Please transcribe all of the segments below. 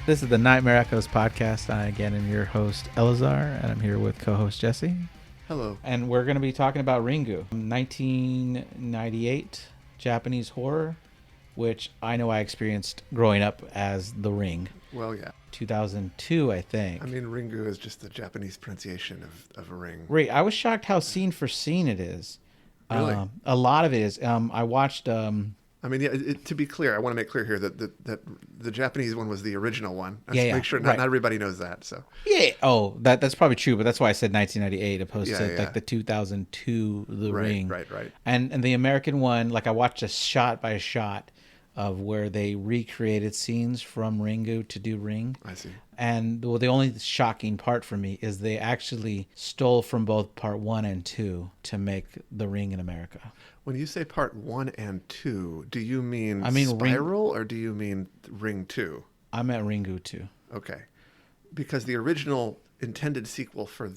This is the Nightmare Echoes podcast. I, again, am your host, Eleazar, and I'm here with co-host Jesse. Hello. And we're going to be talking about Ringu, 1998 Japanese horror, which I know I experienced growing up as The Ring. Well, yeah. 2002, I think. I mean, Ringu is just the Japanese pronunciation of a ring. Right. I was shocked how scene for scene it is. Really? A lot of it is. I watched... I mean, yeah, to be clear, I want to make clear here that the Japanese one was the original one. Yeah, Make sure right. not everybody knows that. So yeah. Oh, that's probably true, but that's why I said 1998 opposed to Yeah. like the 2002 The Ring. Right. And the American one, like I watched a shot by shot of where they recreated scenes from Ringu to do Ring. I see. And the only shocking part for me is they actually stole from both part 1 and 2 to make The Ring in America. When you say part 1 and 2, do you mean I mean Spiral or do you mean Ring 2? I meant Ringu 2. Okay. Because the original intended sequel for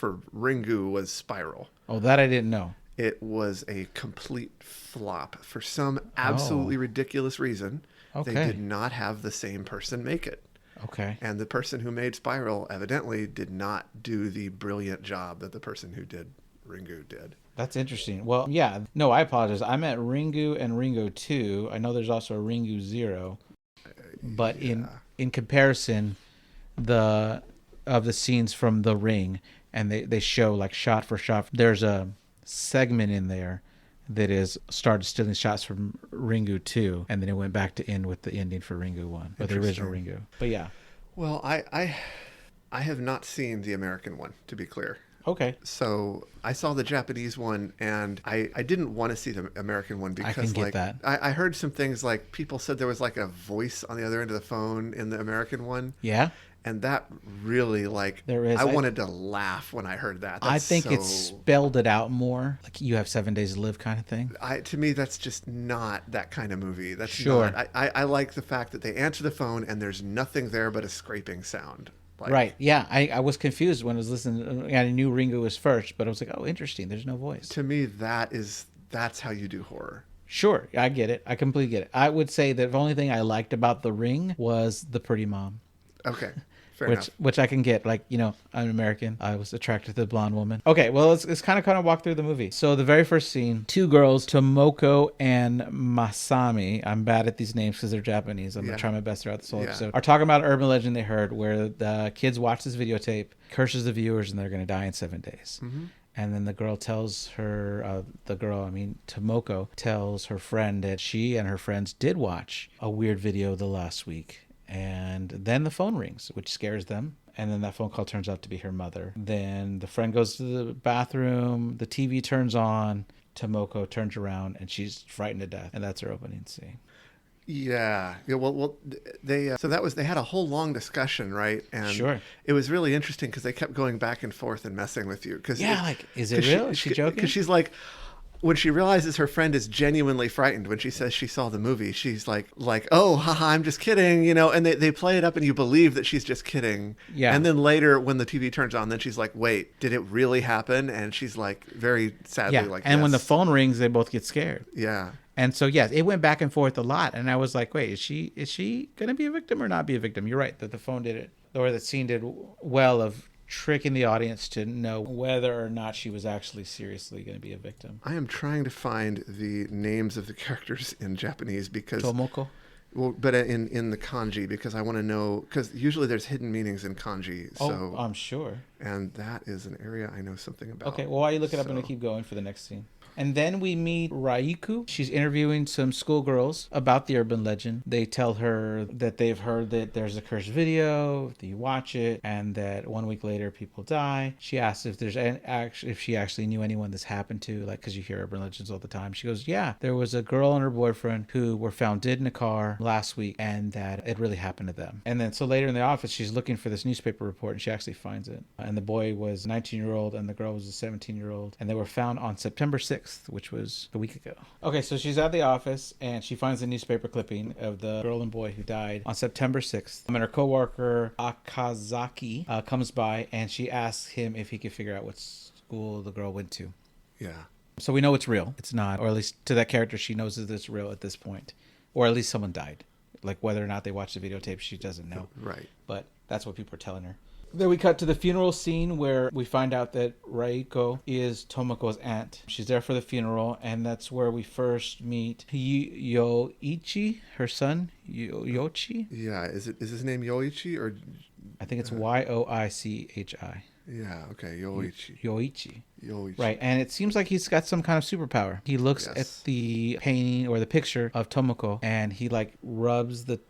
Ringu was Spiral. Oh, that I didn't know. It was a complete flop for some absolutely ridiculous reason. Okay. They did not have the same person make it. Okay. And the person who made Spiral evidently did not do the brilliant job that the person who did Ringu did. That's interesting. Well, yeah. No, I apologize. I meant Ringu and Ringu 2. I know there's also a Ringu 0. But Yeah. in comparison, of the scenes from The Ring, and they show like shot for shot, there's a segment in there that is started stealing shots from Ringu 2, and then it went back to end with the ending for Ringu 1, or the original Ringu. But yeah. Well, I have not seen the American one, to be clear. Okay. So I saw the Japanese one, and I didn't want to see the American one because I can get that. I heard some things like people said there was like a voice on the other end of the phone in the American one. Yeah. And that really There is. I wanted to laugh when I heard that. I think it spelled it out more, like you have 7 days to live kind of thing. To me, that's just not that kind of movie. That's Sure. not. I like the fact that they answer the phone and there's nothing there but a scraping sound. Right. Yeah. I was confused when I was listening. I knew Ringu was first, but I was like, oh, interesting. There's no voice. To me, that's how you do horror. Sure. I get it. I completely get it. I would say that the only thing I liked about The Ring was the pretty mom. Okay. Fair enough. Which I can get. Like, I'm American. I was attracted to the blonde woman. Okay, well, let's kind of walk through the movie. So the very first scene, 2 girls, Tomoko and Masami, I'm bad at these names because they're Japanese. I'm going to try my best throughout this whole episode, are talking about an urban legend they heard where the kids watch this videotape, curses the viewers, and they're going to die in 7 days. Mm-hmm. And then the girl tells her, Tomoko tells her friend that she and her friends did watch a weird video the last week. And then the phone rings, which scares them. And then that phone call turns out to be her mother. Then the friend goes to the bathroom. The TV turns on. Tomoko turns around and she's frightened to death. And that's her opening scene. Yeah. Well, they they had a whole long discussion, right? And sure. It was really interesting because they kept going back and forth and messing with you. Is it real? Is she joking? Because she's like, when she realizes her friend is genuinely frightened when she says she saw the movie, she's like, oh, haha, I'm just kidding, and they play it up and you believe that she's just kidding. Yeah. And then later when the TV turns on, then she's like, wait, did it really happen? And she's like, very sadly, like, and yes. when the phone rings, they both get scared. Yeah. And so, yes, it went back and forth a lot. And I was like, wait, is she going to be a victim or not be a victim? You're right that the phone did it, or the scene did well of tricking the audience to know whether or not she was actually seriously going to be a victim. I am trying to find the names of the characters in Japanese because... Tomoko? Well, but in the kanji, because I want to know, because usually there's hidden meanings in kanji. So, I'm sure. And that is an area I know something about. Okay, well, while you look it up, I'm going to keep going for the next scene. And then we meet Raiku. She's interviewing some schoolgirls about the urban legend. They tell her that they've heard that there's a cursed video, that you watch it, and that 1 week later people die. She asks if she actually knew anyone this happened to, like, because you hear urban legends all the time. She goes, yeah, there was a girl and her boyfriend who were found dead in a car last week, and that it really happened to them. And then so later in the office, she's looking for this newspaper report, and she actually finds it. And the boy was a 19-year-old, and the girl was a 17-year-old, and they were found on September 6th. Which was a week ago. Okay, so she's at the office and she finds a newspaper clipping of the girl and boy who died on September 6th. And her coworker Akazaki comes by and she asks him if he could figure out what school the girl went to. Yeah. So we know it's real. It's not, or at least to that character, she knows that it's real at this point. Or at least someone died. Like whether or not they watched the videotape, she doesn't know. Right. But that's what people are telling her. Then we cut to the funeral scene where we find out that Raiko is Tomoko's aunt. She's there for the funeral, and that's where we first meet Yoichi, her son, Yoichi. Yeah, is his name Yoichi or? I think it's Yoichi. Yeah, okay, Yoichi. Yoichi. Yoichi. Right, and it seems like he's got some kind of superpower. He looks at the painting or the picture of Tomoko, and he like rubs the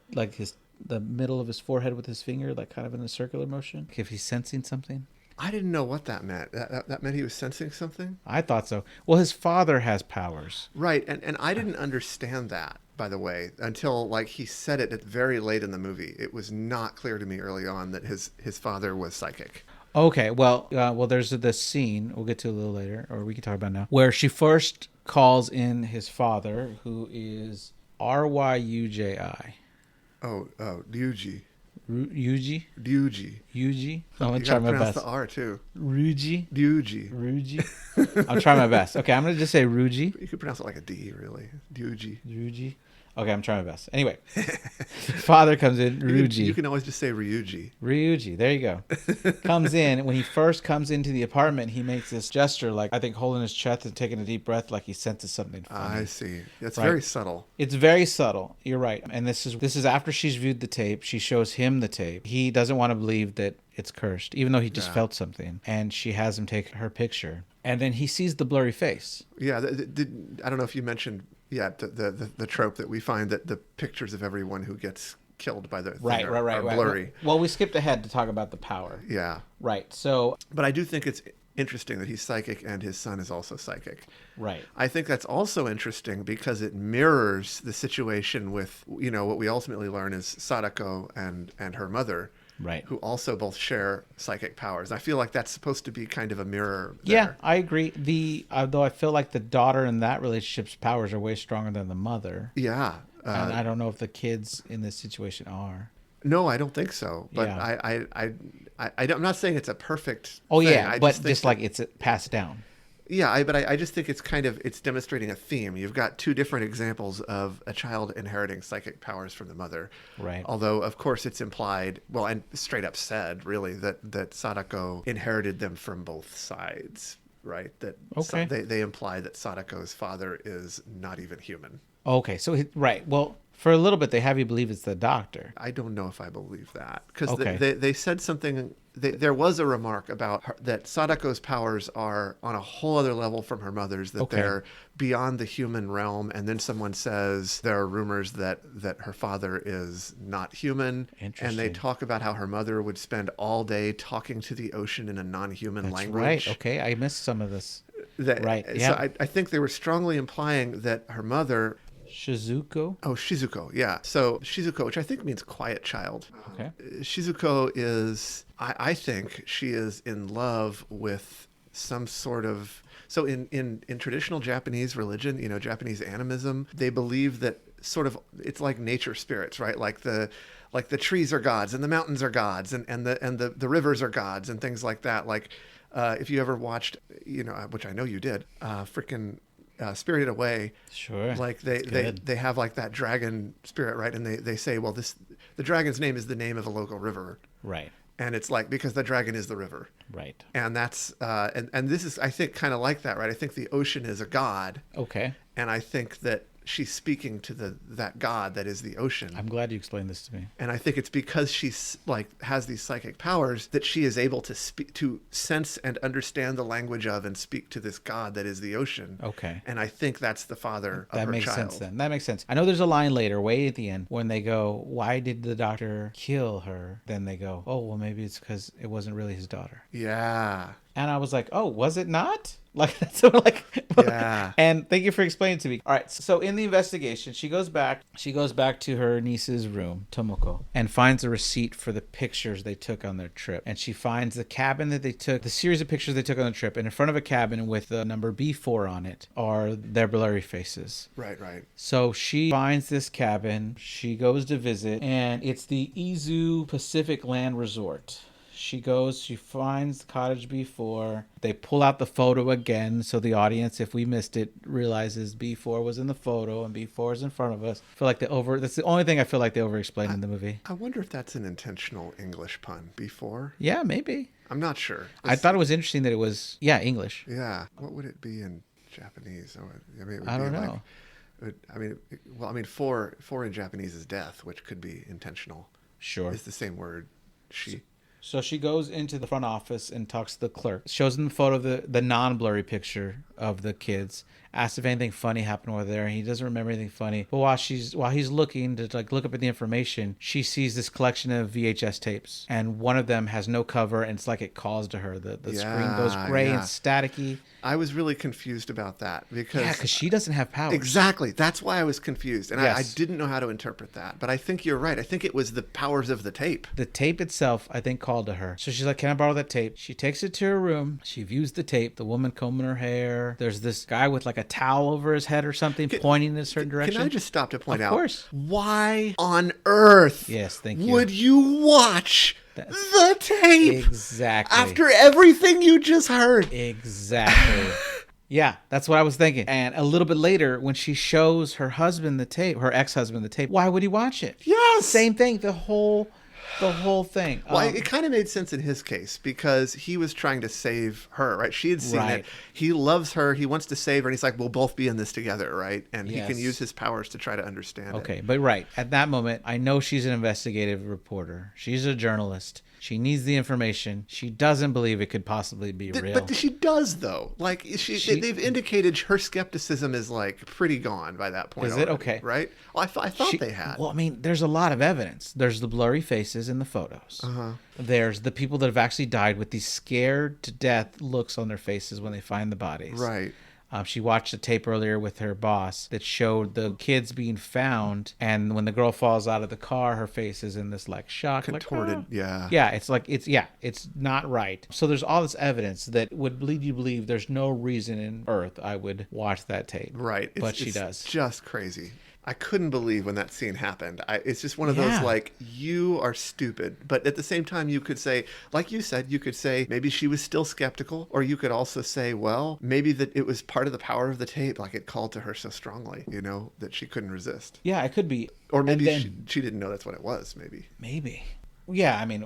middle of his forehead with his finger, like kind of in a circular motion, if he's sensing something. I didn't know what that meant. That meant he was sensing something? I thought so. Well, his father has powers. Right, and I didn't understand that, by the way, until like he said it at very late in the movie. It was not clear to me early on that his father was psychic. Okay, well, there's this scene we'll get to a little later, or we can talk about now, where she first calls in his father, who is Ryuji. Oh, Ryuji. Yuji? Ryuji. I'm going to You try gotta my pronounce best. the R too. Ryuji. Ryuji. I'm trying my best. Okay, I'm going to just say Ryuji. You could pronounce it like a D, really. Ryuji. Okay, I'm trying my best. Anyway, father comes in, Ryuji. You can always just say Ryuji. There you go. Comes in. When he first comes into the apartment, he makes this gesture, like I think holding his chest and taking a deep breath, like he senses something funny. I see. That's Right. very subtle. It's very subtle. You're right. And this is after she's viewed the tape. She shows him the tape. He doesn't want to believe that it's cursed, even though he just felt something. And she has him take her picture. And then he sees the blurry face. Yeah, I don't know if you mentioned the trope that we find that the pictures of everyone who gets killed by the thing are blurry. Well, we skipped ahead to talk about the power. Yeah. Right. So, but I do think it's interesting that he's psychic and his son is also psychic. Right. I think that's also interesting because it mirrors the situation with, what we ultimately learn is Sadako and her mother. Right. Who also both share psychic powers. I feel like that's supposed to be kind of a mirror there. Yeah, I agree. Though I feel like the daughter in that relationship's powers are way stronger than the mother. Yeah. And I don't know if the kids in this situation are. No, I don't think so. But Yeah. I'm not saying it's a perfect Oh, thing. yeah, but just like it's passed down. Yeah, but I just think it's demonstrating a theme. You've got two different examples of a child inheriting psychic powers from the mother. Right. Although, of course, it's implied, well, and straight up said, really, that Sadako inherited them from both sides, right? That Okay. They imply that Sadako's father is not even human. Okay, so right. Well, for a little bit, they have you believe it's the doctor. I don't know if I believe that because Okay. they said something. There was a remark about that Sadako's powers are on a whole other level from her mother's, that they're beyond the human realm. And then someone says there are rumors that her father is not human. And they talk about how her mother would spend all day talking to the ocean in a non-human language. Right. Okay, I missed some of this. Right. Yeah. So I think they were strongly implying that her mother... Shizuko? Oh, Shizuko, yeah. So Shizuko, which I think means quiet child. Okay. Shizuko is, I think she is in love with some sort of... So in traditional Japanese religion, Japanese animism, they believe that sort of, it's like nature spirits, right? Like the trees are gods and the mountains are gods and the rivers are gods and things like that. Like if you ever watched, which I know you did, Spirited Away. Sure. Like they have like that dragon spirit, right? And they say, well, the dragon's name is the name of a local river. Right. And it's like, because the dragon is the river. Right. And that's, and this is, I think, kind of like that, right? I think the ocean is a god. Okay. And I think that she's speaking to that god that is the ocean. I'm glad you explained this to me. And I think it's because she's has these psychic powers that she is able to speak, to sense and understand the language of and speak to this god that is the ocean. Okay. And I think that's the father of her child. That makes sense then. That makes sense. I know there's a line later, way at the end, when they go, why did the doctor kill her? Then they go, oh, well, maybe it's because it wasn't really his daughter. Yeah. And I was like, oh, was it not? Like, that's sort of like, yeah. And thank you for explaining to me. All right. So in the investigation, she goes back to her niece's room, Tomoko, and finds a receipt for the pictures they took on their trip. And she finds the cabin that they took, the series of pictures they took on the trip. And in front of a cabin with the number B4 on it are their blurry faces. Right, right. So she finds this cabin. She goes to visit, and it's the Izu Pacific Land Resort. She goes, she finds the cottage B4. They pull out the photo again, so the audience, if we missed it, realizes B4 was in the photo and B4 is in front of us. I feel like that's the only thing I feel like they over-explained in the movie. I wonder if that's an intentional English pun. B4? Yeah, maybe. I'm not sure. I thought it was interesting that it was, English. Yeah. What would it be in Japanese? I mean, it would I be don't like, know. four in Japanese is death, which could be intentional. Sure. It's the same word. She. So she goes into the front office and talks to the clerk. Shows him the photo of the non-blurry picture of the kids. Asks if anything funny happened over there, and he doesn't remember anything funny. But while he's looking to look up at the information, she sees this collection of VHS tapes, and one of them has no cover, and it's like it calls to her. The screen goes gray and staticky. I was really confused about that because she doesn't have powers. Exactly. That's why I was confused, and Yes. I didn't know how to interpret that. But I think you're right. I think it was the powers of the tape. The tape itself, I think, called to her. So she's like, "Can I borrow that tape?" She takes it to her room. She views the tape. The woman combing her hair. There's this guy with like a towel over his head or something, pointing in a certain direction. Can I just stop to point out? Of course. Why on earth? Yes, thank you. Would you watch the tape? Exactly. After everything you just heard. Exactly. Yeah, that's what I was thinking. And a little bit later, when she shows her husband the tape, her ex-husband the tape, why would he watch it? Yes. Same thing. The whole thing. Well, it kind of made sense in his case because he was trying to save her, right? She had seen it. He loves her. He wants to save her. And he's like, we'll both be in this together, right? And he can use his powers to try to understand it. Okay, but at that moment, I know she's an investigative reporter. She's a journalist. She needs the information. She doesn't believe it could possibly be real. But she does, though. Like, they've indicated her skepticism is, like, pretty gone by that point. Is already, it? Okay. Right? Well, I thought they had. Well, I mean, there's a lot of evidence. There's the blurry faces in the photos. Uh-huh. There's the people that have actually died with these scared to death looks on their faces when they find the bodies. Right. She watched a tape earlier with her boss that showed the kids being found, and when the girl falls out of the car, her face is in this like shock, Contorted, like, yeah. Yeah, it's not right. So there's all this evidence that would lead you to believe there's no reason in Earth I would watch that tape. Right. But she does. It's just crazy. I couldn't believe when that scene happened. It's just one of those, like, you are stupid. But at the same time, you could say, like you said, you could say maybe she was still skeptical. Or you could also say, well, maybe that it was part of the power of the tape. Like, it called to her so strongly, that she couldn't resist. Yeah, it could be. Or maybe she didn't know that's what it was, maybe. Maybe. Yeah, I mean,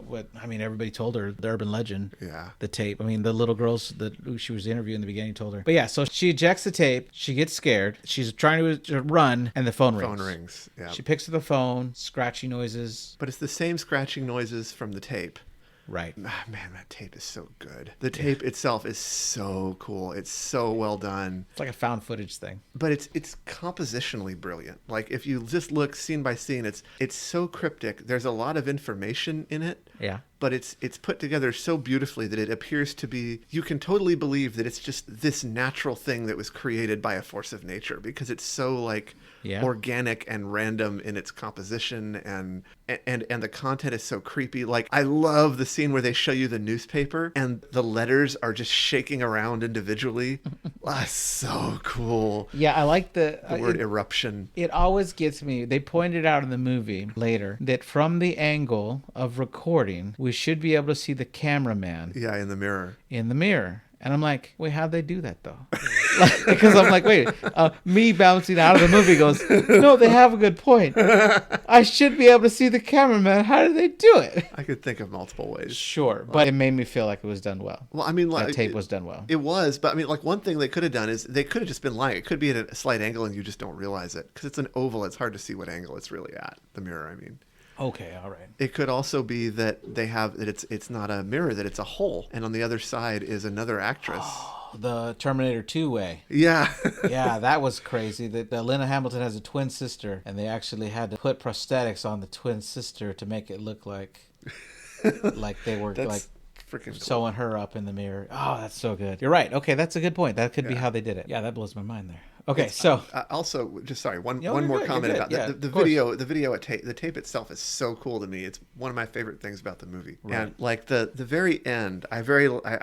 everybody told her the urban legend. Yeah. The tape. I mean, the little girls who she was interviewing in the beginning told her. But yeah, so she ejects the tape. She gets scared. She's trying to run, and the phone rings. Yeah. She picks up the phone, scratchy noises. But it's the same scratching noises from the tape. Right. Ah, man, that tape is so good. The tape itself is so cool. It's so well done. It's like a found footage thing. But it's compositionally brilliant. Like, if you just look scene by scene, it's so cryptic. There's a lot of information in it. Yeah. But it's put together so beautifully that it appears to be, you can totally believe that it's just this natural thing that was created by a force of nature, because it's so like organic and random in its composition, and the content is so creepy. Like, I love the scene where they show you the newspaper and the letters are just shaking around individually. That's so cool. Yeah, I like the word eruption. It always gets me. They pointed out in the movie later that from the angle of recording, we should be able to see the cameraman. Yeah, in the mirror. And I'm like, wait, how'd they do that though? Because I'm like, wait, me bouncing out of the movie goes, no, they have a good point. I should be able to see the cameraman. How did they do it? I could think of multiple ways. Sure, but it made me feel like it was done well. Well, I mean, like, that tape was done well. It was, but I mean, like, one thing they could have done is they could have just been lying. It could be at a slight angle and you just don't realize it, because it's an oval. It's hard to see what angle it's really at. The mirror, I mean. Okay, all right. It could also be that it's not a mirror, that it's a hole, and on the other side is another actress. Oh, the Terminator 2 way. Yeah. Yeah, that was crazy. That Linda Hamilton has a twin sister, and they actually had to put prosthetics on the twin sister to make it look like they were like freaking cool. Sewing her up in the mirror. Oh, that's so good. You're right. Okay, that's a good point. That could be how they did it. Yeah, that blows my mind there. Okay, so also, just sorry, one you're more good, comment about yeah, the video. The video tape, the tape itself is so cool to me. It's one of my favorite things about the movie. Right. And like the very end, I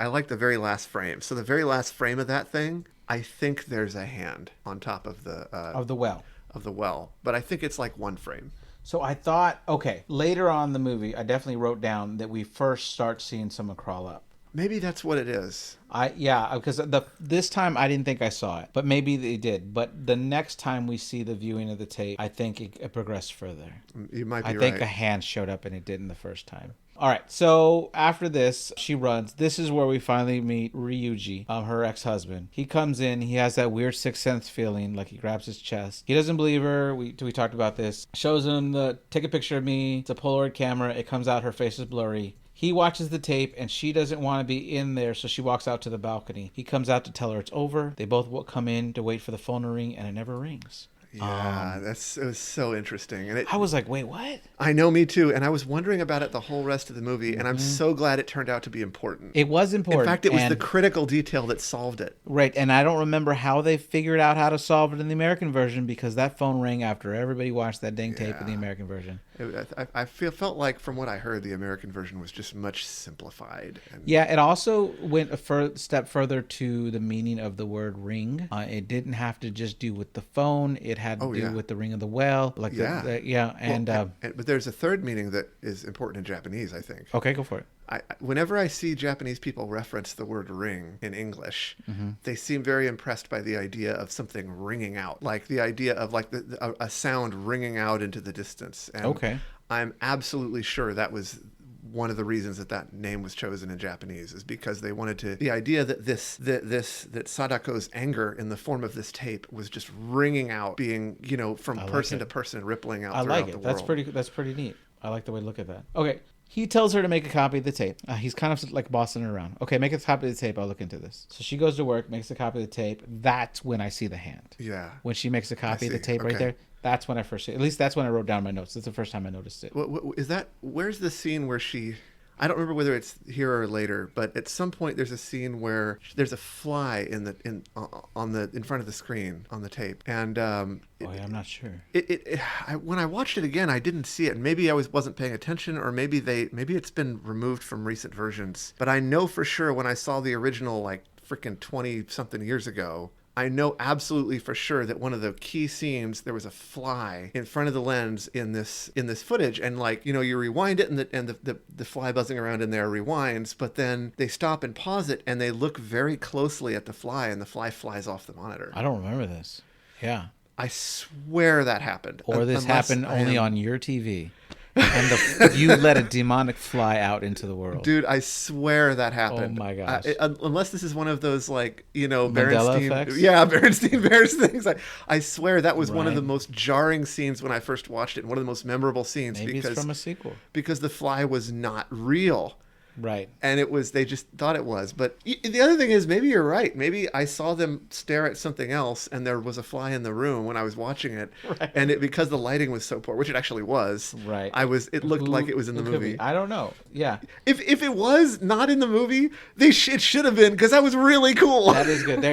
like the very last frame. So the very last frame of that thing, I think there's a hand on top of the well. Of the well, but I think it's like one frame. So I thought, okay, later on in the movie, I definitely wrote down that we first start seeing someone crawl up. Maybe that's what it is. Because this time I didn't think I saw it, but maybe they did. But the next time we see the viewing of the tape, I think it progressed further. You might be right. I think a hand showed up and it didn't the first time. All right, so after this, she runs. This is where we finally meet Ryuji, her ex-husband. He comes in. He has that weird sixth sense feeling, like he grabs his chest. He doesn't believe her. We talked about this. Shows him take a picture of me. It's a Polaroid camera. It comes out. Her face is blurry. He watches the tape, and she doesn't want to be in there, so she walks out to the balcony. He comes out to tell her it's over. They both come in to wait for the phone to ring, and it never rings. Yeah, it was so interesting. And I was like, wait, what? I know, me too. And I was wondering about it the whole rest of the movie, and I'm so glad it turned out to be important. It was important. In fact, it was the critical detail that solved it. Right, and I don't remember how they figured out how to solve it in the American version, because that phone rang after everybody watched that dang tape in the American version. I felt like, from what I heard, the American version was just much simplified. Yeah, it also went a step further to the meaning of the word ring. It didn't have to just do with the phone. It had to do with the ring of the well. But there's a third meaning that is important in Japanese, I think. Okay, go for it. Whenever I see Japanese people reference the word ring in English, they seem very impressed by the idea of something ringing out, like the idea of like a sound ringing out into the distance. And I'm absolutely sure that was one of the reasons that name was chosen in Japanese, is because they wanted to, the idea that that Sadako's anger in the form of this tape was just ringing out, being, from person to person, rippling out throughout the world. That's pretty neat. I like the way to look at that. Okay. He tells her to make a copy of the tape. He's kind of like bossing her around. Okay, make a copy of the tape. I'll look into this. So she goes to work, makes a copy of the tape. That's when I see the hand. Yeah. When she makes a copy of the tape right there, that's when I first see it. At least that's when I wrote down my notes. That's the first time I noticed it. Where's the scene where she... I don't remember whether it's here or later, but at some point there's a scene where there's a fly in front of the screen on the tape, and I'm not sure. When I watched it again, I didn't see it. Maybe I wasn't paying attention, or maybe it's been removed from recent versions. But I know for sure when I saw the original, like freaking 20 something years ago, I know absolutely for sure that one of the key scenes, there was a fly in front of the lens in this footage, and you rewind it, and the fly buzzing around in there rewinds, but then they stop and pause it, and they look very closely at the fly, and the fly flies off the monitor. I don't remember this. Yeah, I swear that happened. Or this happened only on your TV. And you let a demonic fly out into the world. Dude, I swear that happened. Oh my gosh. Unless this is one of those Mandela Berenstein effects? Yeah, Berenstein Bears things. I swear that was one of the most jarring scenes when I first watched it, and one of the most memorable scenes. Maybe it's from a sequel. Because the fly was not real. Right. And they just thought it was. But the other thing is, maybe you're right. Maybe I saw them stare at something else, and there was a fly in the room when I was watching it. Right. And because the lighting was so poor, which it actually was. Right. It looked like it was in the movie. I don't know. Yeah. If it was not in the movie, it should have been, because that was really cool. That is good.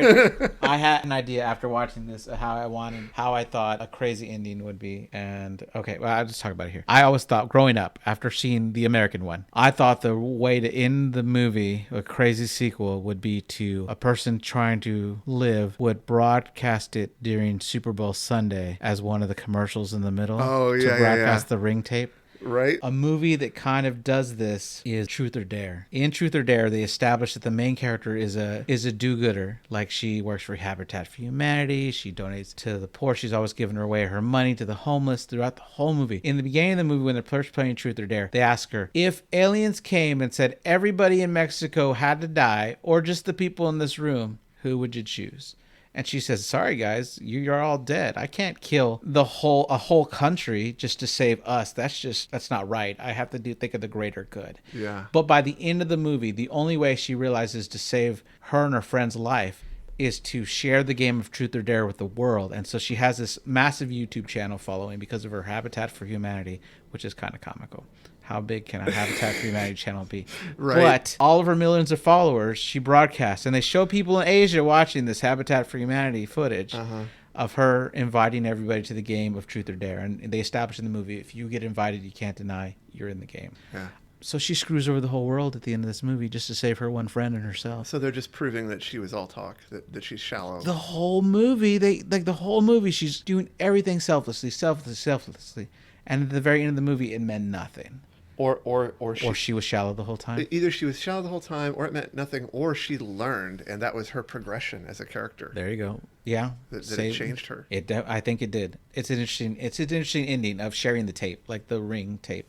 I had an idea after watching this of how I thought a crazy ending would be. And okay, well, I'll just talk about it here. I always thought, growing up, after seeing the American one, I thought the way to end the movie, a crazy sequel, would be to a person trying to live would broadcast it during Super Bowl Sunday as one of the commercials in the middle. Oh, yeah, to broadcast the ring tape. Right. A movie that kind of does this is Truth or Dare. In Truth or Dare, they establish that the main character is a do-gooder. Like, she works for Habitat for Humanity. She donates to the poor. She's always giving away her money to the homeless throughout the whole movie. In the beginning of the movie, when they're first playing Truth or Dare, they ask her, if aliens came and said everybody in Mexico had to die, or just the people in this room, who would you choose? And she says, sorry, guys, you're all dead. I can't kill a whole country just to save us. That's not right. I have to think of the greater good. Yeah. But by the end of the movie, the only way she realizes to save her and her friend's life is to share the game of Truth or Dare with the world. And so she has this massive YouTube channel following because of her Habitat for Humanity, which is kind of comical. How big can a Habitat for Humanity channel be? Right. But all of her millions of followers, she broadcasts, and they show people in Asia watching this Habitat for Humanity footage of her inviting everybody to the game of Truth or Dare. And they establish in the movie, if you get invited, you can't deny you're in the game. Yeah. So she screws over the whole world at the end of this movie just to save her one friend and herself. So they're just proving that she was all talk, that she's shallow. The whole movie, the whole movie, she's doing everything selflessly. And at the very end of the movie, it meant nothing. Or She was shallow the whole time. either she was shallow the whole time, or it meant nothing, or she learned, and that was her progression as a character. There you go. Yeah, That it changed her. I think it did. It's an interesting ending of sharing the tape, like the Ring tape,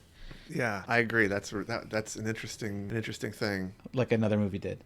Yeah, I agree. That's an interesting thing. like another movie did.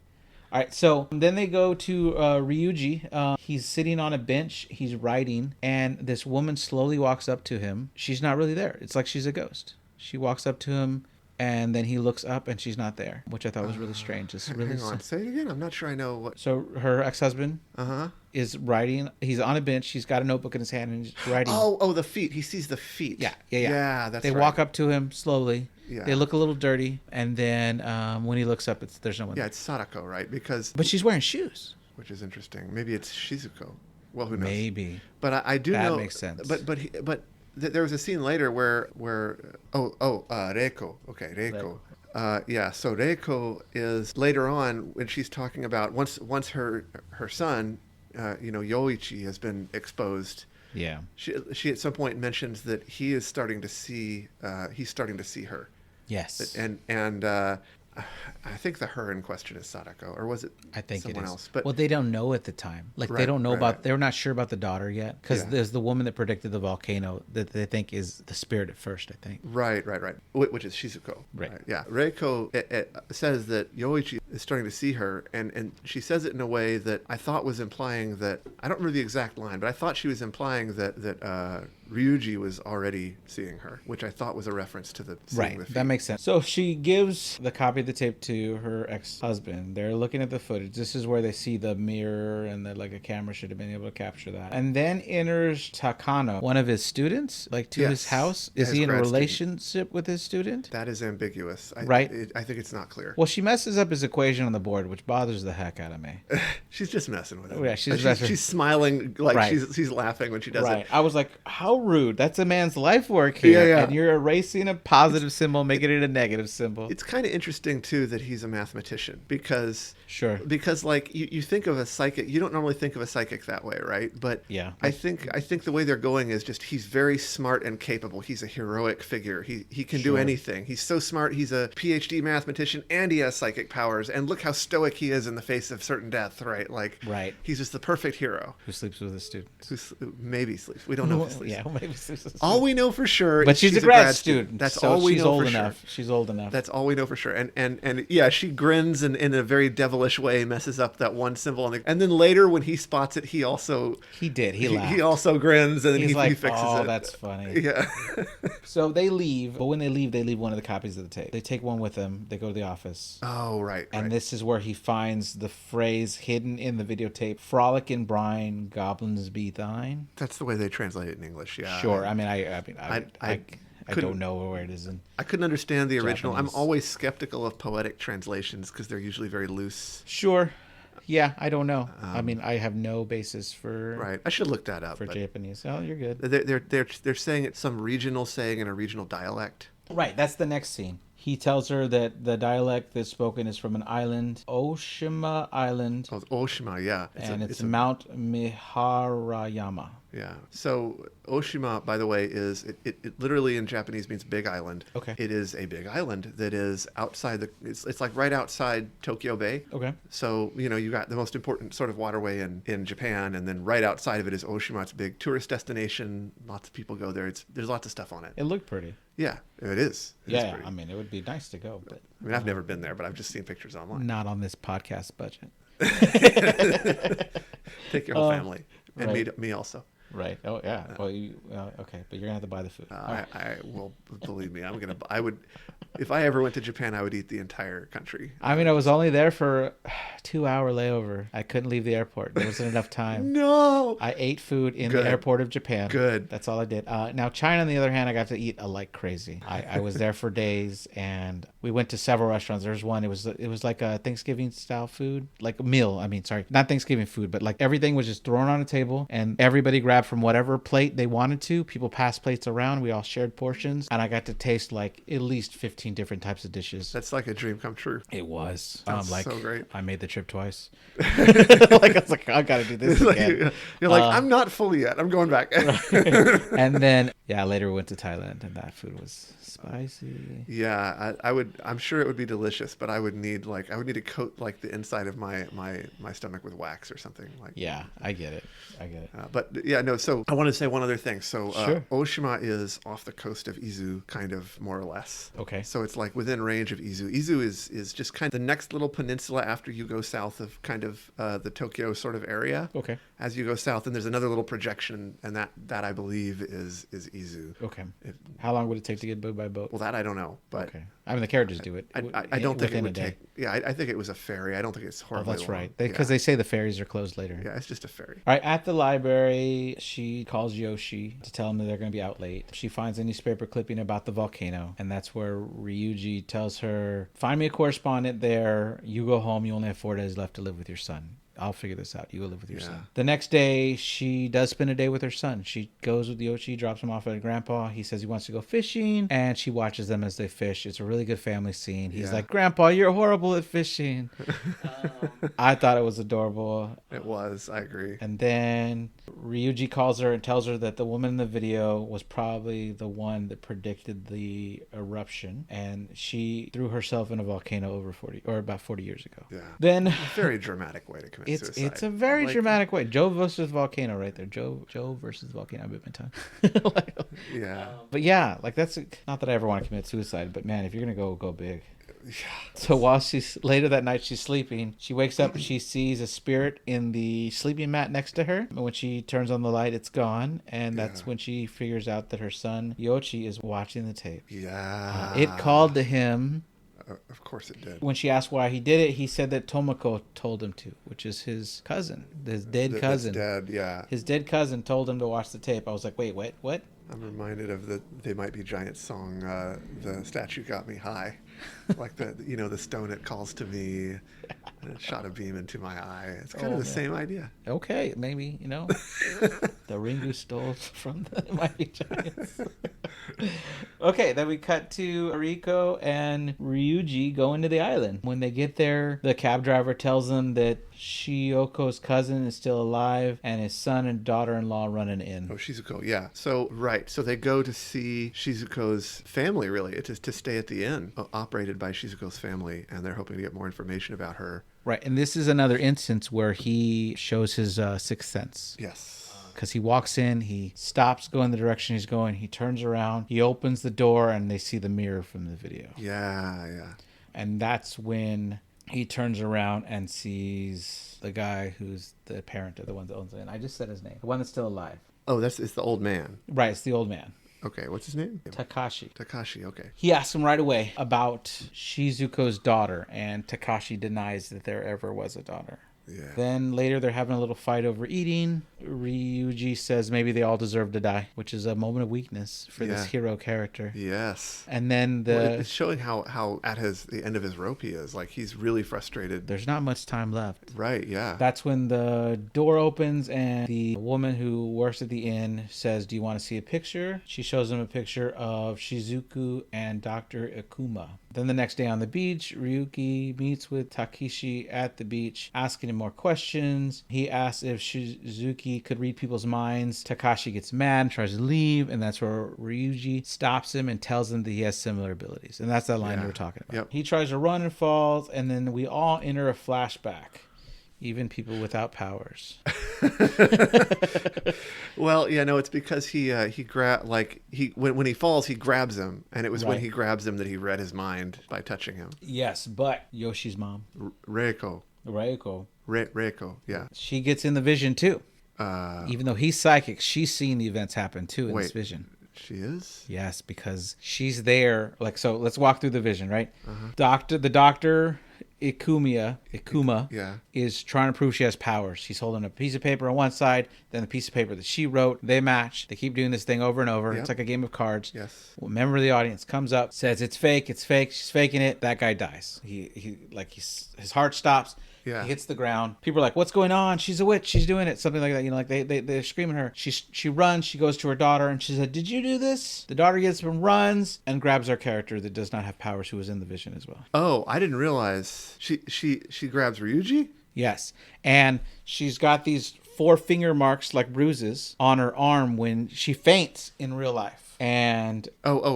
All right, so then they go to Ryuji. He's sitting on a bench. He's writing, and this woman slowly walks up to him. She's not really there. It's like she's a ghost. She walks up to him, and then he looks up, and she's not there, which I thought was really strange. It's really Hang on, say it again. I'm not sure I know what. So her ex-husband Uh-huh. is writing. He's on a bench. He's got a notebook in his hand, and he's writing. Oh, the feet. He sees the feet. Yeah. Yeah, that's They right. walk up to him slowly. Yeah. They look a little dirty, and then when he looks up, there's no one. Yeah, it's Sadako, right? Because But she's wearing shoes. which is interesting. Maybe it's Shizuko. Well, who knows? Maybe. But I do That know. makes sense. But there was a scene later where Reiko. Okay, Reiko. Yeah, so Reiko is later on when she's talking about once her son, Yoichi has been exposed. Yeah. She at some point mentions that he is starting to see her. Yes. And I think the her in question is Sadako, or was it I think someone it is. else? But Well, they don't know at the time. Like they Right, don't know right, about. right. They're not sure about the daughter yet because Yeah. there's the woman that predicted the volcano that they think is the spirit at first. I think. Right. Which is Shizuko. Right. Yeah. Reiko says that Yoichi is starting to see her, and she says it in a way that I thought was implying that, I don't remember the exact line, but I thought she was implying that Ryuji was already seeing her, which I thought was a reference to the seeing Right, the feet. that makes sense. So she gives the copy of the tape to her ex-husband. They're looking at the footage. This is where they see the mirror and that like a camera should have been able to capture that. And then enters Takano, one of his students, like to his Yes. house. Yeah, Is his he in a grad student. relationship with his student? That is ambiguous. Right. I think it's not clear. Well, she messes up his equation on the board, which bothers the heck out of me. She's just messing with him. Oh, yeah, she's messing- she's smiling like Right. she's laughing when she does Right. it. I was like, how rude. That's a man's life work here. Yeah. And you're erasing a positive symbol, making it a negative symbol. It's kind of interesting too that he's a mathematician because Sure. like you think of a psychic, you don't normally think of a psychic that way, right? But Yeah. I think the way they're going is just he's very smart and capable. He's a heroic figure. He can do Sure. anything. He's so smart. He's a PhD mathematician and he has psychic powers. And look how stoic he is in the face of certain death, right? Like Right. he's just the perfect hero. Who sleeps with his students? Who maybe sleeps. We don't know if he sleeps. Yeah, maybe sleeps with his All we know for sure But is she's a grad student. That's so all we she's know old for enough. sure. She's old enough. That's all we know for sure. And yeah, she grins and in a very devilish way messes up that one symbol. And then later when he spots it, he also He did. He laughed. he also grins and then He's he like, fixes oh, it. that's funny. Yeah. So they leave, but when they leave one of the copies of the tape. They take one with them. They go to the office. Oh, right. And right. this is where he finds the phrase hidden in the videotape, frolic and brine, goblins be thine. That's the way they translate it in English. Yeah. Sure. I couldn't- don't know where it is in. I couldn't understand the original. Japanese. I'm always skeptical of poetic translations because they're usually very loose. Sure. Yeah, I don't know. I have no basis for Right. I should look that up. for but Japanese. Oh, you're good. they're saying it's some regional saying in a regional dialect. Right, that's the next scene. He tells her that the dialect that's spoken is from an island, Oshima Island, Oh, it's Oshima, yeah. it's Mount Miharayama. Yeah. So Oshima, by the way, is it literally in Japanese means big island. Okay. It is a big island that is outside it's like right outside Tokyo Bay. Okay. So, you got the most important sort of waterway in Japan, and then right outside of it is Oshima. It's a big tourist destination. Lots of people go there. There's lots of stuff on it. It looked pretty. Yeah, it is. It is Yeah, pretty. I mean, it would be nice to go, but I've never been there, but I've just seen pictures online. not on this podcast budget. Take your whole family and right. me also. Right. Oh, yeah. Well, okay, but you're gonna have to buy the food. I will believe me. I would, if I ever went to Japan, I would eat the entire country. I mean, I was only there for 2-hour layover. I couldn't leave the airport. There wasn't enough time. No. I ate food in Good. the airport of Japan. Good. That's all I did. Now, China, on the other hand, I got to eat like crazy. I was there for days, and we went to several restaurants. There's one. It was like a Thanksgiving style food, like a meal. I mean, sorry, not Thanksgiving food, but like everything was just thrown on a table, and everybody grabbed from whatever plate they wanted to. People passed plates around. We all shared portions, and I got to taste like at least 15 14 different types of dishes. That's like a dream come true. It was. That's Like, so great. I made the trip twice. Like, I was like, I got to do this again. You're like, I'm not fully yet. I'm going back. And then, later we went to Thailand, and that food was spicy. Yeah, I'm sure it would be delicious, but I would need to coat like the inside of my stomach with wax or something. Like, yeah, I get it. But yeah, no. So I want to say one other thing. So Sure. Oshima is off the coast of Izu, kind of more or less. Okay. So it's like within range of Izu. Izu is just kind of the next little peninsula after you go south of kind of the Tokyo sort of area. Okay. As you go south, and there's another little projection, and that I believe is Izu. Okay. How long would it take to get by boat? Well, that I don't know, but okay. I mean, the characters do it. I don't think it within would a day. take. Yeah, I think it was a ferry. I don't think it's horribly Oh, that's long. right. Because they say the ferries are closed later. Yeah, it's just a ferry. All right, at the library, she calls Yoshi to tell him that they're going to be out late. She finds a newspaper clipping about the volcano, and that's where Ryuji tells her, find me a correspondent there. You go home. You only have 4 days left to live with your son. I'll figure this out. You go live with your son. The next day, she does spend a day with her son. She goes with Yoshi, drops him off at Grandpa. He says he wants to go fishing, and she watches them as they fish. It's a really good family scene. He's like, Grandpa, you're horrible at fishing. I thought it was adorable. It was. I agree. And then Ryuji calls her and tells her that the woman in the video was probably the one that predicted the eruption, and she threw herself in a volcano about 40 years ago. Yeah. Then a very dramatic way to commit suicide. It's a very dramatic way. Joe versus volcano right there. Joe versus volcano. I bit my tongue. Yeah. But yeah, like that's not that I ever want to commit suicide, but man, if you're gonna go big. Yeah. So while later that night she's sleeping, she wakes up and she sees a spirit in the sleeping mat next to her. And when she turns on the light, it's gone, and that's when she figures out that her son Yoshi is watching the tape. Yeah. It called to him. Of course it did. When she asked why he did it, he said that Tomoko told him to, which is his cousin, his dead cousin. His dead, yeah. His dead cousin told him to watch the tape. I was like, wait, what? I'm reminded of the They Might Be Giants song, The Statue Got Me High. Like the stone it calls to me, and it shot a beam into my eye. It's kind of the same idea. Okay, maybe, the Ringu stole from the Mighty Giants. Okay, then we cut to Ariko and Ryuji going to the island. When they get there, the cab driver tells them that Shioko's cousin is still alive and his son and daughter-in-law run an inn. Oh, Shizuko, yeah. So they go to see Shizuko's family, really. It's to stay at the inn operated by Shizuko's family, and they're hoping to get more information about her. Right, and this is another instance where he shows his sixth sense. Yes. Because he walks in, he stops going the direction he's going, he turns around, he opens the door, and they see the mirror from the video. Yeah. And that's when he turns around and sees the guy who's the parent of the one that owns it. And I just said his name. The one that's still alive. Oh, it's the old man. Right, it's the old man. Okay, what's his name? Takashi, okay. He asks him right away about Shizuko's daughter, and Takashi denies that there ever was a daughter. Yeah. Then later they're having a little fight over eating. Ryuji says maybe they all deserve to die, which is a moment of weakness for this hero character. Yes. And then it's showing how at the end of his rope he is. Like, he's really frustrated. There's not much time left. Right, yeah. That's when the door opens and the woman who works at the inn says, do you want to see a picture? She shows him a picture of Shizuku and Dr. Ikuma. Then the next day on the beach, Ryuki meets with Takeshi at the beach, asking him more questions. He asks if Shizuki could read people's minds. Takashi gets mad, tries to leave, and that's where Ryuji stops him and tells him that he has similar abilities. And that's that line we were talking about. Yep. He tries to run and falls, and then we all enter a flashback. Even people without powers. Well, yeah, no, it's because when he falls, he grabs him, and it was when he grabs him that he read his mind by touching him. Yes, but Yoshi's mom, Reiko, yeah, she gets in the vision too. Even though he's psychic, she's seeing the events happen too in this vision. She is? Yes, because she's there. So let's walk through the vision, right? The doctor. Ikuma is trying to prove she has powers. She's holding a piece of paper on one side, then the piece of paper that she wrote. They match. They keep doing this thing over and over. It's like a game of cards. Yes. Well, a member of the audience comes up, says it's fake. She's faking it. That guy dies. His heart stops. Yeah. He hits the ground. People are like, "What's going on? She's a witch. She's doing it." Something like that. You know, like they're screaming at her. She runs. She goes to her daughter and she said, "Did you do this?" The daughter gets up and runs and grabs our character that does not have powers, who was in the vision as well. Oh, I didn't realize she grabs Ryuji. Yes, and she's got these 4 finger marks like bruises on her arm when she faints in real life. And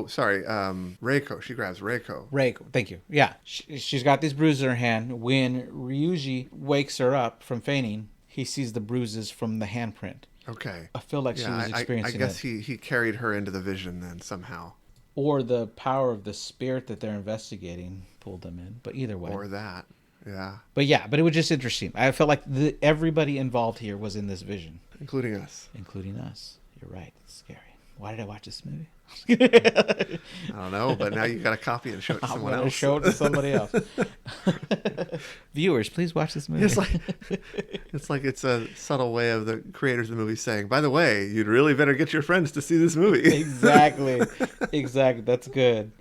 sorry. Reiko. She grabs Reiko. Reiko, thank you. Yeah, she's got these bruises in her hand. When Ryuji wakes her up from fainting, he sees the bruises from the handprint. Okay. I feel like she was experiencing I guess he carried her into the vision then somehow. Or the power of the spirit that they're investigating pulled them in. But either way. Or that. Yeah. But it was just interesting. I felt like everybody involved here was in this vision. Including us. Including us. You're right. It's scary. Why did I watch this movie? I don't know, but now you've got a copy and show it to someone else. Show it to somebody else. Viewers, please watch this movie. It's like it's a subtle way of the creators of the movie saying, by the way, you'd really better get your friends to see this movie. Exactly. That's good.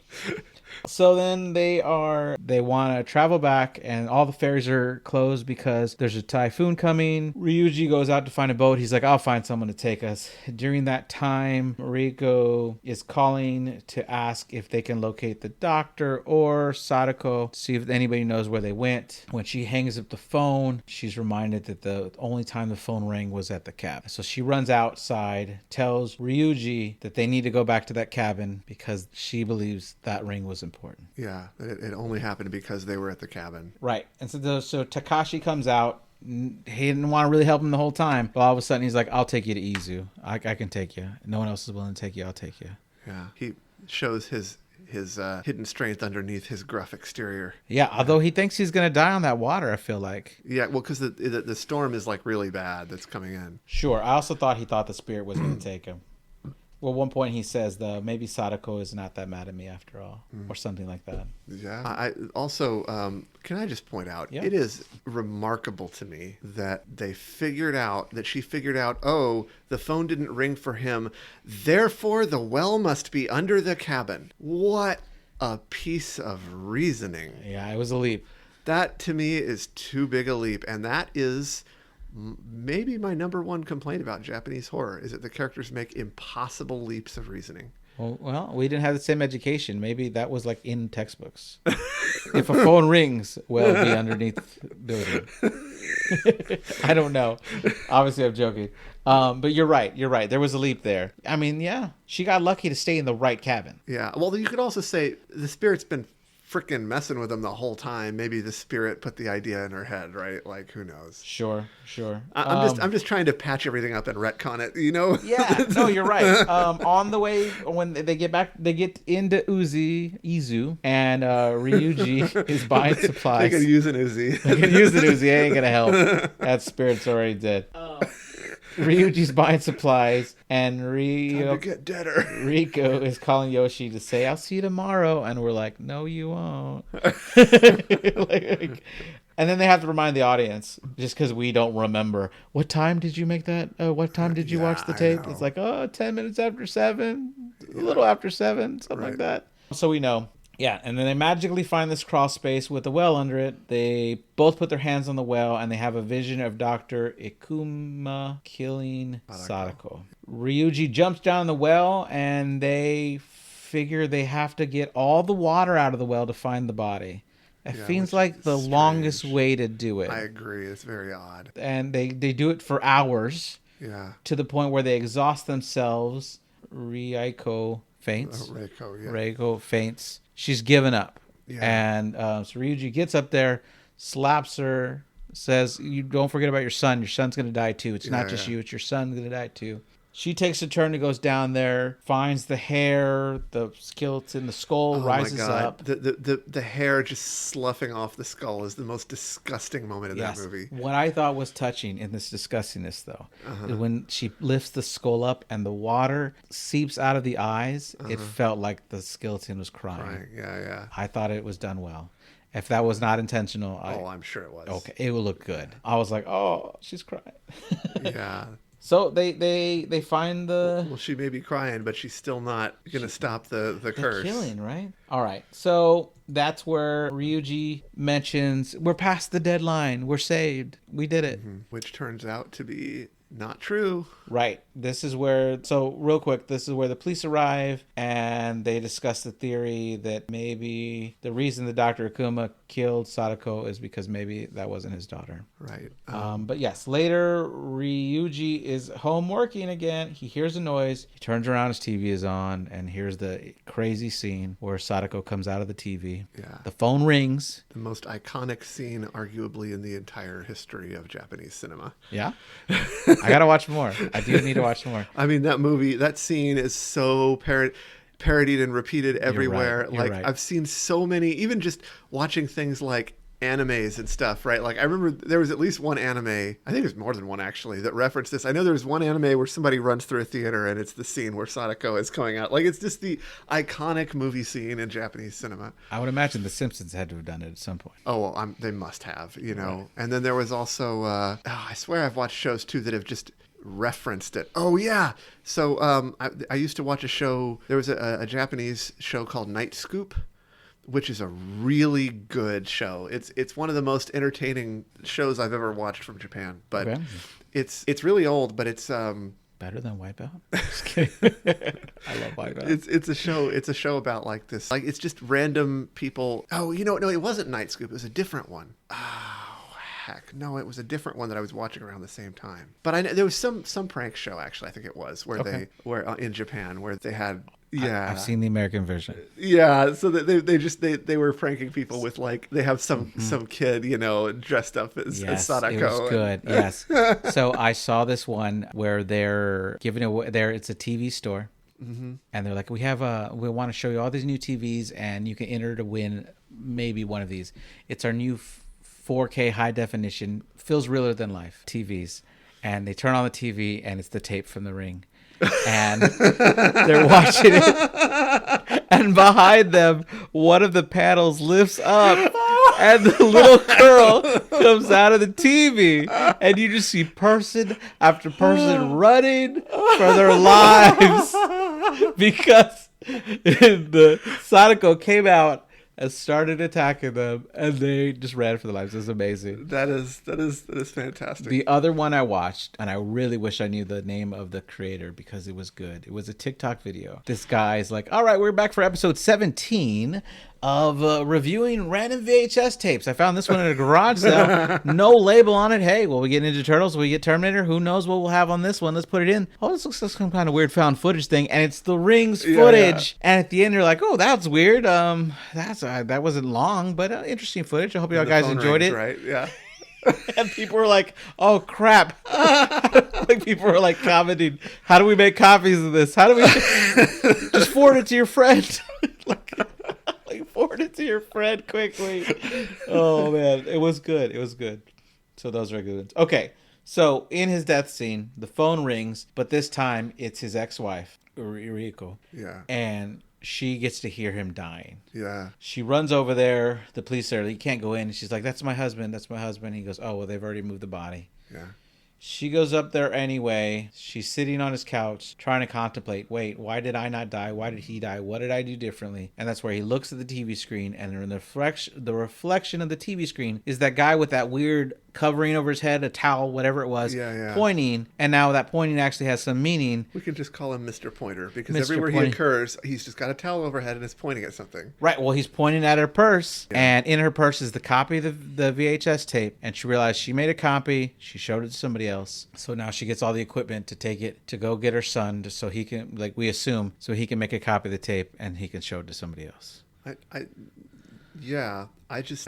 So then they want to travel back, and all the ferries are closed because there's a typhoon coming. Ryuji goes out to find a boat. He's like, I'll find someone to take us. During that time, Mariko is calling to ask if they can locate the doctor or Sadako, see if anybody knows where they went. When she hangs up the phone, she's reminded that the only time the phone rang was at the cabin. So she runs outside, tells Ryuji that they need to go back to that cabin because she believes that ring was important. Yeah, it only happened because they were at the cabin. Right. And so Takashi comes out. He didn't want to really help him the whole time, but all of a sudden he's like, I'll take you to Izu. I can take you. No one else is willing to take you. I'll take you. Yeah. He shows his hidden strength underneath his gruff exterior. Yeah, although he thinks he's going to die on that water, I feel like. Yeah, well, because the storm is like really bad that's coming in. Sure. I also thought he thought the spirit was going to take him. Well, one point he says, maybe Sadako is not that mad at me after all, or something like that. Yeah. I also, can I just point out, It is remarkable to me that she figured out, oh, the phone didn't ring for him, therefore the well must be under the cabin. What a piece of reasoning. Yeah, it was a leap. That, to me, is too big a leap, and that is maybe my number one complaint about Japanese horror, is that the characters make impossible leaps of reasoning. Well, we didn't have the same education. Maybe that was like in textbooks. If a phone rings, well, be underneath the building. I don't know. Obviously, I'm joking. But you're right. There was a leap there. I mean, yeah, she got lucky to stay in the right cabin. Yeah. Well, you could also say the spirit's been freaking messing with them the whole time. Maybe the spirit put the idea in her head, right? Like, who knows? Sure. I'm just trying to patch everything up and retcon it, you know? Yeah, no, you're right. On the way, when they get back, they get into Izu, and Ryuji is buying supplies. They can use an Uzi. They can use an Uzi. Ain't gonna help. That spirit's already dead. Ryuji's buying supplies, and Time to get deader. Rico is calling Yoshi to say, I'll see you tomorrow. And we're like, no, you won't. And then they have to remind the audience, just because we don't remember, what time did you make that? What time did you watch the tape? It's like, 10 minutes after 7, a little after 7, something like that. So we know. Yeah, and then they magically find this crawl space with a well under it. They both put their hands on the well, and they have a vision of Dr. Ikuma killing Sadako. Ryuji jumps down the well, and they figure they have to get all the water out of the well to find the body. It seems like the longest way to do it. I agree. It's very odd. And they do it for hours. Yeah. To the point where they exhaust themselves. Reiko faints. Reiko faints. She's given up. Yeah. And so Ryuji gets up there, slaps her, says, "You don't forget about your son. Your son's going to die too. It's not just you. It's your son's going to die too." She takes a turn and goes down there, finds the hair, the skeleton, the skull rises up. The hair just sloughing off the skull is the most disgusting moment in that movie. What I thought was touching in this disgustingness, though, is when she lifts the skull up and the water seeps out of the eyes, it felt like the skeleton was crying. Yeah. I thought it was done well. If that was not intentional, I'm sure it was. Okay, it will look good. I was like, oh, she's crying. Yeah. So they find the Well, she may be crying, but she's still not going to stop the curse. killing, right? All right. So that's where Ryuji mentions, we're past the deadline. We're saved. We did it. Which turns out to be not true. Right. This is where, so real quick, this is where the police arrive and they discuss the theory that maybe the reason the Dr. Akuma killed Sadako is because maybe that wasn't his daughter. Right. But yes, later Ryuji is home working again. He hears a noise. He turns around, his TV is on, and here's the crazy scene where Sadako comes out of the TV. Yeah. The phone rings. The most iconic scene, arguably, in the entire history of Japanese cinema. Yeah. I got to watch more. I do need to watch more. I mean, that scene is so parodied and repeated everywhere. You're right. I've seen so many, even just watching things like animes and stuff, right? Like I remember there was at least one anime, I think there's more than one actually, that referenced this. I know there's one anime where somebody runs through a theater and it's the scene where Sadako is coming out. Like it's just the iconic movie scene in Japanese cinema. I would imagine The Simpsons had to have done it at some point. Oh, well, they must have, you know. Right. And then there was also, I swear I've watched shows too that have just referenced it. Oh yeah. So I used to watch a show. There was a Japanese show called Night Scoop, which is a really good show. It's one of the most entertaining shows I've ever watched from Japan. But Okay. it's really old, but it's Better than Wipeout? Just kidding. I love Wipeout. it's a show about like this, like it's just random people. Oh, no, it wasn't Night Scoop. It was a different one. Oh, heck. No, it was a different one that I was watching around the same time. But I know there was some prank show actually, I think it was, where Okay. in Japan where they had. Yeah, I've seen the American version. Yeah, so that they were pranking people with like they have some kid dressed up as Sadako. It was good. Yes. So I saw this one where they're giving away it's a TV store, and they're like, we want to show you all these new TVs, and you can enter to win maybe one of these. It's our new 4K high definition, feels realer than life TVs, and they turn on the TV, and it's the tape from The Ring. And they're watching it, and behind them one of the panels lifts up and the little girl comes out of the TV, and you just see person after person running for their lives because the Sadako came out and started attacking them, and they just ran for their lives. It's amazing. That is fantastic. The other one I watched, and I really wish I knew the name of the creator because it was good. It was a TikTok video. This guy's like, all right, we're back for episode 17 of reviewing random VHS tapes. I found this one in a garage sale. No label on it. Hey, will we get Ninja Turtles? Will we get Terminator? Who knows what we'll have on this one? Let's put it in. Oh, this looks like some kind of weird found footage thing. And it's The Ring's footage. Yeah. And at the end, you're like, oh, that's weird. That wasn't long, but interesting footage. I hope you guys enjoyed it. Right, yeah. And people were like, oh, crap. Like people were like commenting, how do we make copies of this? How do we just forward it to your friend? like forward it to your friend quickly. Oh, man. It was good. It was good. So those are good ones. Okay. So in his death scene, the phone rings, but this time it's his ex-wife, Ringu. Yeah. And she gets to hear him dying. Yeah. She runs over there. The police are, you can't go in. She's like, that's my husband. That's my husband. He goes, oh, well, they've already moved the body. Yeah. She goes up there anyway. She's sitting on his couch trying to contemplate, wait, why did I not die? Why did he die? What did I do differently? And that's where he looks at the TV screen, and in the reflection of the TV screen is that guy with that weird covering over his head, a towel, whatever it was, pointing. And now that pointing actually has some meaning. We can just call him Mr. Pointer because Mr. everywhere Pointer. He occurs, he's just got a towel overhead and is pointing at something. Right. Well, he's pointing at her purse, and in her purse is the copy of the VHS tape. And she realized she made a copy. She showed it to somebody else. So now she gets all the equipment to take it to go get her son, so he can, like we assume, so he can make a copy of the tape and he can show it to somebody else. I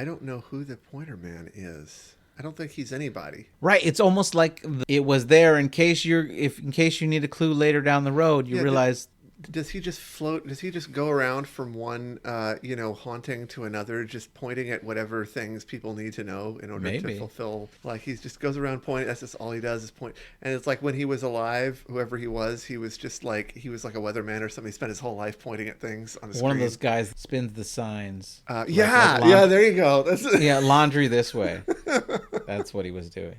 don't know who the Pointer Man is. I don't think he's anybody. Right. It's almost like it was there in case you need a clue later down the road. You realize. Does he just float? Does he just go around from one, haunting to another, just pointing at whatever things people need to know in order to fulfill? Like he just goes around pointing. That's just all he does is point. And it's like when he was alive, whoever he was just like he was like a weatherman or something. He spent his whole life pointing at things on the screen. One of those guys that spins the signs. There you go. Laundry this way. That's what he was doing.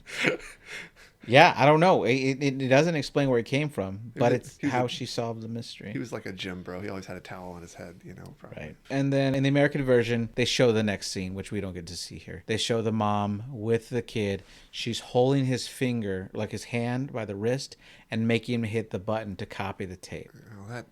Yeah, I don't know. It doesn't explain where it came from, but it's how she solved the mystery. He was like a gym bro. He always had a towel on his head, probably. Right. And then in the American version, they show the next scene, which we don't get to see here. They show the mom with the kid. She's holding his finger, like his hand by the wrist, and making him hit the button to copy the tape. That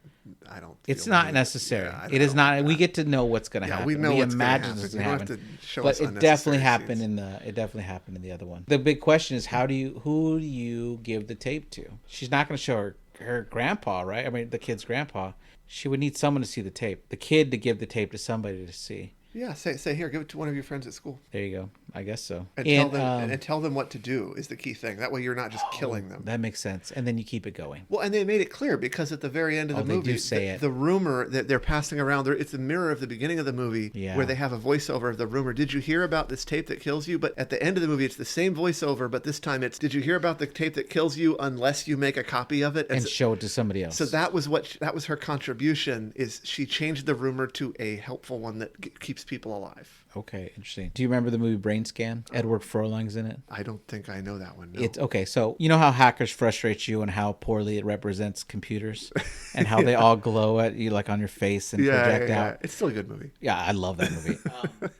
I don't. It's not necessary. Yeah, it is not. We get to know what's going to happen. We know what's going to happen. What's You going don't to have happen. to show But us it definitely happened scenes. It definitely happened in the other one. The big question is who do you give the tape to? She's not going to show her grandpa, right? I mean, the kid's grandpa. She would need someone to see the tape. The kid to give the tape to somebody to see. Yeah, say here, give it to one of your friends at school. There you go. I guess so. And tell them what to do is the key thing. That way you're not just killing them. That makes sense. And then you keep it going. Well, and they made it clear because at the very end of the movie, the rumor that they're passing around, it's the mirror of the beginning of the movie where they have a voiceover of the rumor. Did you hear about this tape that kills you? But at the end of the movie, it's the same voiceover, but this time it's, did you hear about the tape that kills you unless you make a copy of it? And show it to somebody else. So that was her contribution, is she changed the rumor to a helpful one that keeps people alive. Okay, interesting. Do you remember the movie Brain Scan? Edward Furlong's in it. I don't think I know that one. No. It's okay. So you know how hackers frustrate you and how poorly it represents computers, and how they all glow at you like on your face and project out. It's still a good movie. Yeah, I love that movie.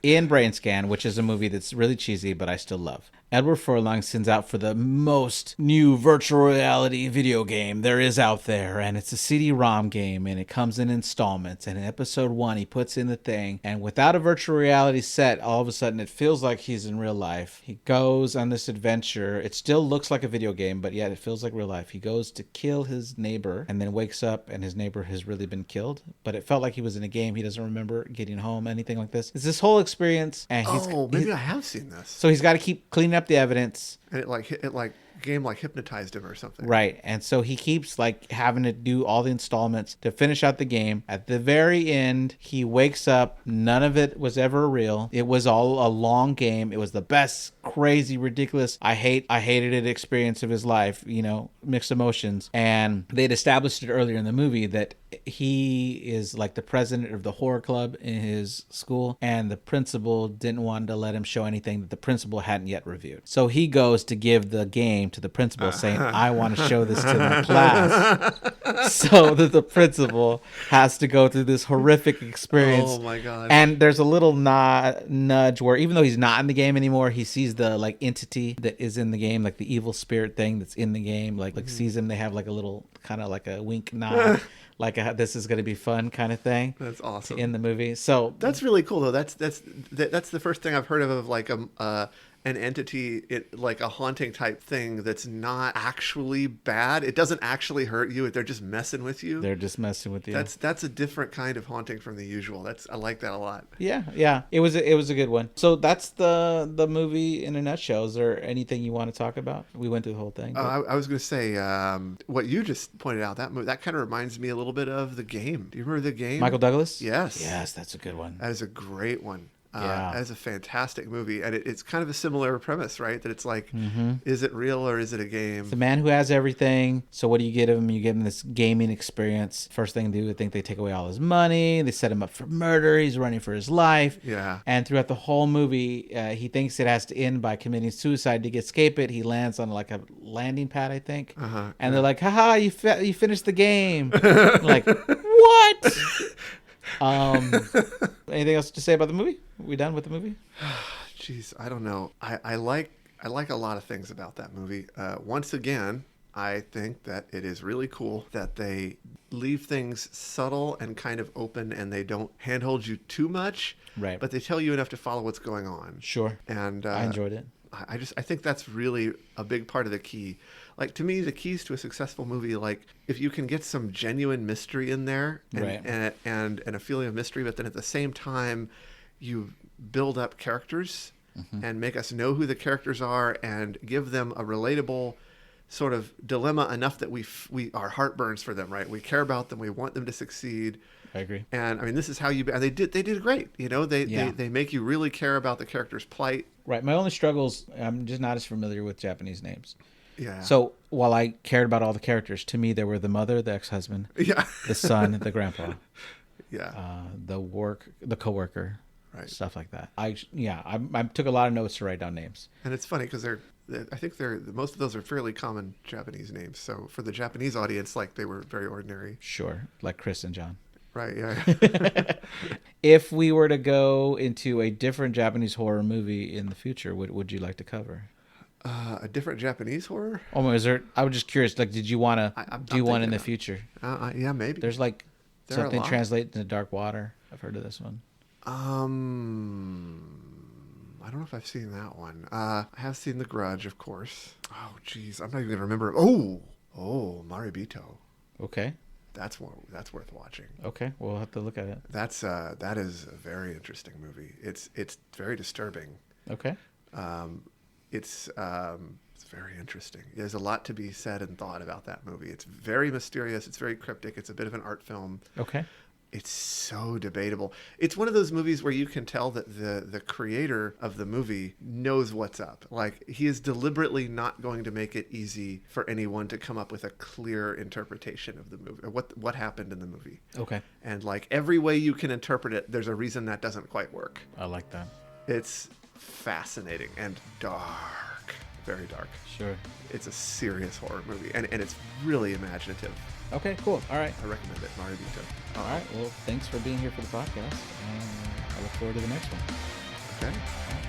In Brain Scan, which is a movie that's really cheesy, but I still love. Edward Furlong sends out for the most new virtual reality video game there is out there, and it's a CD-ROM game, and it comes in installments. And in episode 1, he puts in the thing, and without a virtual reality set, all of a sudden it feels like he's in real life. He goes on this adventure. It still looks like a video game, but yet it feels like real life. He goes to kill his neighbor, and then wakes up, and his neighbor has really been killed. But it felt like he was in a game. He doesn't remember getting home, anything like this. It's this whole experience, and maybe I have seen this. So he's got to keep cleaning up the evidence, and it game hypnotized him or something, right? And so he keeps having to do all the installments to finish out the game. At the very end, he wakes up. None of it was ever real. It was all a long game. It was the best, crazy, ridiculous, I hated it experience of his life, mixed emotions. And they'd established it earlier in the movie that he is like the president of the horror club in his school, and the principal didn't want to let him show anything that the principal hadn't yet reviewed. So he goes to give the game to the principal, saying, I want to show this to my class. So that the principal has to go through this horrific experience. Oh my God. And there's a little nudge where even though he's not in the game anymore, he sees the entity that is in the game, like the evil spirit thing that's in the game, sees him. They have a little kind of like a wink nod. This is going to be fun kind of thing. That's awesome. In the movie. So that's really cool though. That's the first thing I've heard of an entity, like a haunting type thing that's not actually bad. It doesn't actually hurt you. They're just messing with you. That's a different kind of haunting from the usual. I like that a lot. Yeah. It was a good one. So that's the movie in a nutshell. Is there anything you want to talk about? We went through the whole thing. I was going to say what you just pointed out. That movie, that kind of reminds me a little bit of The Game. Do you remember The Game? Michael Douglas? Yes, that's a good one. That is a great one. That is a fantastic movie, and it's kind of a similar premise, right? That it's is it real or is it a game? It's the man who has everything. So what do you get him? You give him this gaming experience. First thing they do, I think they take away all his money. They set him up for murder. He's running for his life. Yeah. And throughout the whole movie, he thinks it has to end by committing suicide to escape it. He lands on a landing pad, I think. And they're like, haha, you finished the game. Like, what? Anything else to say about the movie? Are we done with the movie? Jeez, I don't know. I like a lot of things about that movie. Once again, I think that it is really cool that they leave things subtle and kind of open, and they don't handhold you too much. Right. But they tell you enough to follow what's going on. Sure. And I enjoyed it. I think that's really a big part of the key. To me, the keys to a successful movie, if you can get some genuine mystery in there and a feeling of mystery, but then at the same time you build up characters and make us know who the characters are and give them a relatable sort of dilemma enough that we our heart burns for them, right? We care about them. We want them to succeed. I agree. And I mean, this is how and they did great. They make you really care about the character's plight. Right. My only struggles, I'm just not as familiar with Japanese names. Yeah. So while I cared about all the characters, to me, there were the mother, the ex-husband, the son, the grandpa, the coworker, right, stuff like that. I took a lot of notes to write down names. And it's funny because I think most of those are fairly common Japanese names. So for the Japanese audience, like they were very ordinary. Sure, like Chris and John. Right, yeah. If we were to go into a different Japanese horror movie in the future, what would you like to cover? A different Japanese horror? Oh, is there? I was just curious. Like, did you want to do one in the future? Yeah, maybe. There's like There are a something lot. translated into dark water. I've heard of this one. I don't know if I've seen that one. I have seen The Grudge, of course. Oh, geez, I'm not even gonna remember. Oh, Maribito. Okay. That's worth watching. Okay. We'll have to look at it. That is a very interesting movie. It's very disturbing. Okay. It's very interesting. There's a lot to be said and thought about that movie. It's very mysterious. It's very cryptic. It's a bit of an art film. Okay. It's so debatable. It's one of those movies where you can tell that the creator of the movie knows what's up. Like, he is deliberately not going to make it easy for anyone to come up with a clear interpretation of the movie, or what happened in the movie. Okay. And like every way you can interpret it, there's a reason that doesn't quite work. I like that. It's fascinating and dark, very dark. Sure. It's a serious horror movie, and it's really imaginative. Okay, cool. All right. I recommend it, Maribito. All right. Well, thanks for being here for the podcast. And I look forward to the next one. Okay. All right.